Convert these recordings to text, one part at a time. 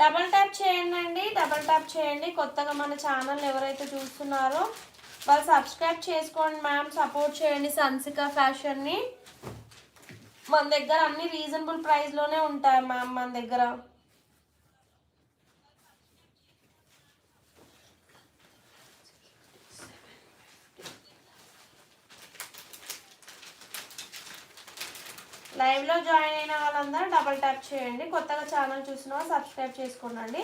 Double tap చేయండి, double tap చేయండి. కొత్తగా మన ఛానల్ ఎవరైతే చూస్తున్నారో వాళ్ళు సబ్స్క్రైబ్ చేసుకోండి మ్యామ్, సపోర్ట్ చేయండి సన్సిక ఫ్యాషన్ని. మన దగ్గర అన్ని రీజనబుల్ ప్రైస్లోనే ఉంటాయి మ్యామ్ మన దగ్గర. లైవ్లో జాయిన్ అయిన వాళ్ళందరూ డబల్ ట్యాప్ చేయండి. కొత్తగా ఛానల్ చూసిన వాళ్ళు సబ్స్క్రైబ్ చేసుకోండి.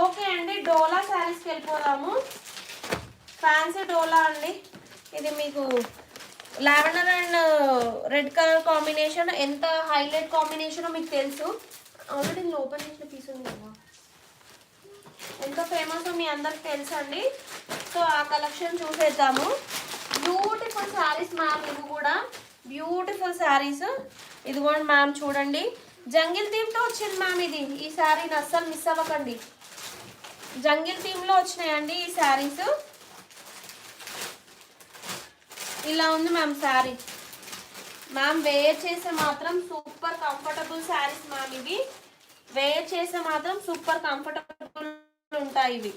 ఓకే అండి, డోలా శారీస్కి వెళ్ళిపోదాము. ఫ్యాన్సీ డోలా అండి, ఇది మీకు lavender and red colour combination ఎంత హైలైట్ కాంబినేషన్ మీకు తెలుసు. ఆల్రెడీ నేను ఓపెన్ చేసిన పీస్ ఉంది కదా, ఎంత ఫేమస్ మీ అందరికి తెలుసు అండి. సో ఆ కలెక్షన్ చూసేద్దాము. బ్యూటిఫుల్ శారీస్ మ్యామ్, ఇవి కూడా బ్యూటిఫుల్ శారీస్. ఇదిగోండి మ్యామ్ చూడండి, జంగిల్ థీమ్తో వచ్చింది మ్యామ్ ఇది. ఈ శారీని అస్సలు మిస్ అవ్వకండి, జంగిల్ థీమ్లో వచ్చినాయండి ఈ శారీస్. ఇలా ఉంది మ్యామ్ శారీ. మ్యామ్ వేర్ చేసే మాత్రం సూపర్ కంఫర్టబుల్ శారీస్ మ్యామ్. ఇవి వేర్ చేసే మాత్రం సూపర్ కంఫర్టబుల్ ఉంటాయి ఇవి.